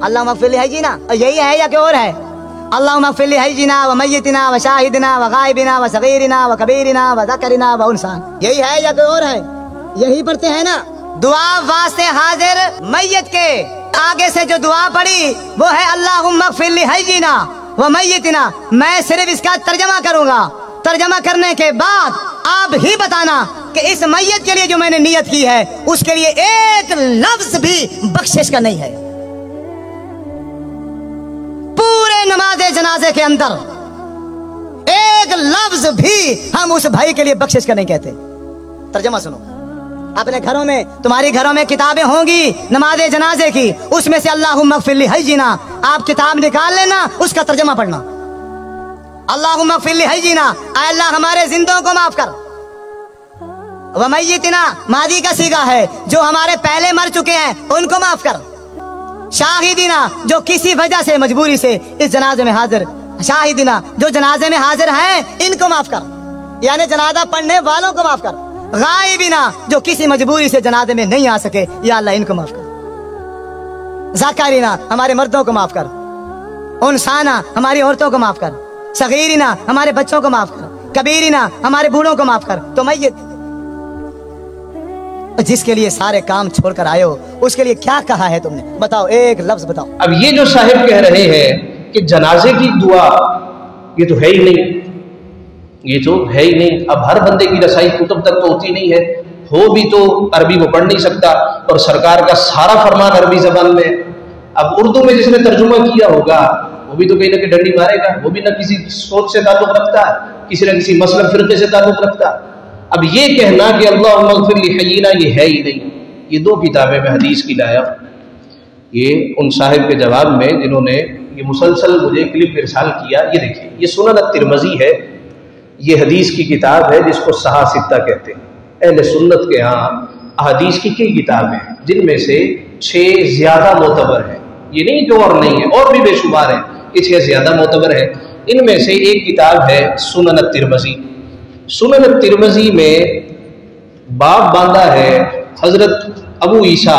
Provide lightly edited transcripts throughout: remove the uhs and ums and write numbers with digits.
अल्लाहुम्मा मग़फ़िर ली हय्यिना, यही है या कोई और है? अल्लाहुम्मा मग़फ़िर ली हय्यिना व मय्यितिना व शाहिदिना व गायबिना व सगीरिना व कबीरिना व ज़करिना व उन्सा, यही है या कोई और है? यही पढ़ते हैं ना। दुआ वास्ते हाजिर मैयत के आगे से जो दुआ पड़ी वो है अल्लाहुम्मा मग़फ़िर ली हय्यिना व मय्यितिना। मैं सिर्फ इसका तर्जमा करूंगा, तर्जमा करने के बाद आप ही बताना कि इस मैयत के लिए जो मैंने नियत की है उसके लिए एक लफ्ज भी बख्शिश का नहीं है। पूरे नमाज़े जनाजे के अंदर एक लफ्ज भी हम उस भाई के लिए बख्शिश का नहीं कहते। तर्जमा सुनो, अपने घरों में, तुम्हारी घरों में किताबें होंगी नमाज़े जनाजे की, उसमें से अल्लाहुम्मा मग़फ़िर ली हय्यिना आप किताब निकाल लेना, उसका तर्जमा पढ़ना। अल्लाहुम्मा मग़फ़िर ली हय्यिना, ऐ अल्लाह हमारे जिंदों को माफ कर। व मय्यितिना मादी का सीगा है, जो हमारे पहले मर चुके हैं उनको माफ कर। शाहिदिना जो किसी वजह से मजबूरी से इस जनाजे में हाजिर, शाहिदिना जो जनाजे में हाजिर हैं इनको माफ कर, यानी जनाजा पढ़ने वालों को माफ कर। गायबिना जो किसी मजबूरी से जनाजे में नहीं आ सके, या अल्लाह इनको माफ कर। ज़ाकिरिना हमारे मर्दों को माफ कर। उनसाना हमारी औरतों को माफ कर। सगीरिना हमारे बच्चों को माफ कर। कबीरिना हमारे बूढ़ों को माफ कर। तो मैयत जिसके लिए सारे काम छोड़कर आए हो उसके लिए क्या कहा है तुमने? बताओ, एक लफ्ज बताओ। अब ये जो साहिब कह रहे हैं कि जनाजे की दुआ, ये तो है ही नहीं, ये तो है ही नहीं। अब हर बंदे की रसाई कुतुब तक तो होती नहीं है, हो भी तो अरबी वो पढ़ नहीं सकता, और सरकार का सारा फरमान अरबी जबान में। अब उर्दू में जिसने तर्जुमा किया होगा वो भी तो कहीं ना कहीं डंडी मारेगा, वो भी ना किसी सोच से ताल्लुक रखता है, किसी न किसी मसलब फिरके से ताल्लुक रखता है। अब ये कहना कि अल्लाहुम्मा मग़फ़िर ली हय्यिना ये है ही नहीं। ये दो किताबें मैं हदीस की लाया, ये उन साहिब के जवाब में जिन्होंने ये मुसलसल मुझे क्लिप इरसाल किया। ये देखिए, ये सुनन तिरमिज़ी है, ये हदीस की किताब है जिसको सहा सित्ता कहते हैं। अहले सुन्नत के यहाँ हदीस की कई किताबें हैं जिनमें से 6 ज़्यादा मोतबर है, ये नहीं कि और नहीं है, और भी बेशुमार है, ये 6 ज़्यादा मोतबर है। इनमें से एक किताब है सुनन तिरमिज़ी। सुनन तिरमिज़ी में बाब बांधा है हजरत अबू ईसा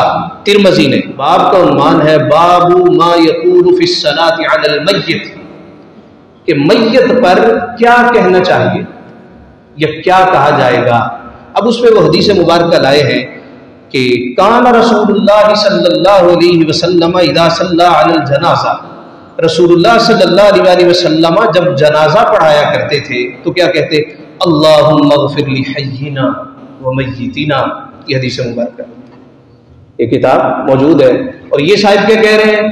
तिरमिज़ी ने। बाब का उन्वान है बाबू मा यक़ूलु फ़ी सलाति अलल मय्यत, कि मय्यत पर क्या कहना चाहिए या क्या कहा जाएगा। अब उसमें वो हदीस मुबारक लाए हैं कि कान रसूलुल्लाह सल्लल्लाहु अलैहि वसल्लम इज़ा सल्ला अलल जनाज़ा, रसूलुल्लाह सल्लल्लाहु अलैहि वसल्लम जब जनाजा पढ़ाया करते थे तो क्या कहते? अल्लाहुम्मा मग़फ़िर ली हय्यिना व मय्यितिना। ये हदीस मुबारक, ये किताब मौजूद है। और ये साहिब क्या कह रहे हैं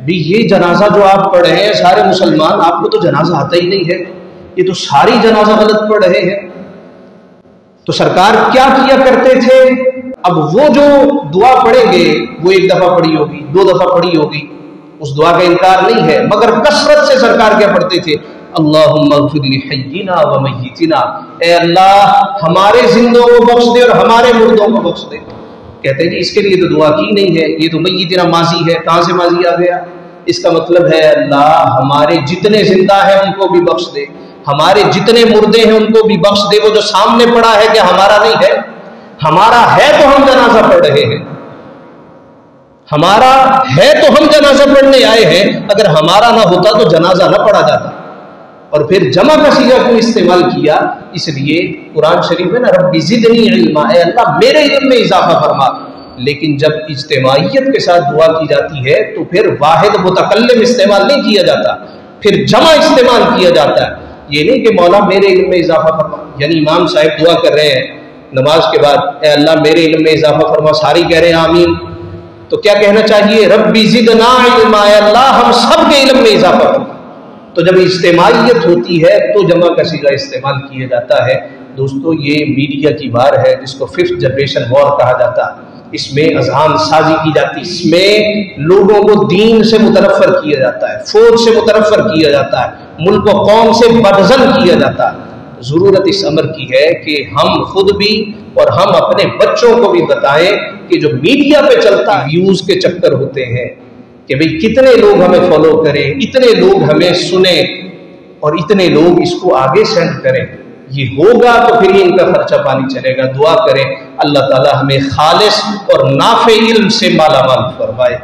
भी, ये जनाजा जो आप पढ़ रहे हैं सारे मुसलमान, आपको तो जनाजा आता ही नहीं है, ये तो सारी जनाजा गलत पढ़ रहे हैं। तो सरकार क्या किया करते थे? अब वो जो दुआ पढ़ेंगे वो एक दफा पढ़ी होगी, 2 दफा पढ़ी होगी, उस दुआ का इनकार नहीं है, मगर कसरत से सरकार क्या पढ़ते थे? अल्लाहुम्मा मग़फ़िर ली हय्यिना व मय्यितिना, ए अल्लाह हमारे जिंदों को बख्श दे और हमारे मुर्दों को बख्श दे। कहते हैं जी इसके लिए तो दुआ की नहीं है, ये तो मय्यितिना माजी है। कहाँ से माजी आ गया? इसका मतलब है अल्लाह हमारे जितने जिंदा हैं उनको भी बख्श दे, हमारे जितने मुर्दे हैं उनको भी बख्श दे। वो जो सामने पड़ा है कि हमारा नहीं है, हमारा है तो हम जनाजा पढ़ रहे हैं, हमारा है तो हम जनाजा पढ़ने आए हैं। अगर हमारा ना होता तो जनाजा ना पढ़ा जाता। और फिर जमा का सीगा क्यों इस्तेमाल किया? इसलिए कुरान शरीफ में ना रब्बी ज़िदनी इल्मा, ऐ अल्लाह मेरे इल्म में इजाफा फरमा। लेकिन जब इज्तिमाइयत के साथ दुआ की जाती है तो फिर वाहिद मुतकल्लिम इस्तेमाल नहीं किया जाता, फिर जमा इस्तेमाल किया जाता है। ये नहीं कि मौला मेरे इल्म में इजाफा फरमा, यानी इमाम साहब दुआ कर रहे हैं नमाज के बाद, ऐ अल्लाह मेरे इल्म में इजाफा फरमा, सारी कह रहे हैं आमीन। तो क्या कहना चाहिए? रब्बी ज़िदना इल्मा, ऐ अल्लाह हम सब के इल्म में इजाफा फरमा। तो जब इज्तिमाइयत होती है तो जमा का सीगा इस्तेमाल किया जाता है। दोस्तों ये मीडिया की वार है जिसको 5th जनरेशन वॉर कहा जाता है। इसमें अज़हान साजी की जाती है, इसमें लोगों को दीन से मुतरफ़र किया जाता है, फौज से मुतरफ़र किया जाता है, मुल्क व कौम से बदज़न किया जाता है। ज़रूरत इस अमर की है कि हम खुद भी और हम अपने बच्चों को भी बताएं कि जो मीडिया पे चलता है व्यूज़ के चक्कर होते हैं कि भाई कितने लोग हमें फॉलो करें, इतने लोग हमें सुने और इतने लोग इसको आगे सेंड करें, ये होगा तो फिर इनका खर्चा पानी चलेगा। दुआ करें अल्लाह ताला हमें खालिस और नाफे इल्म से माला माल फरमाए।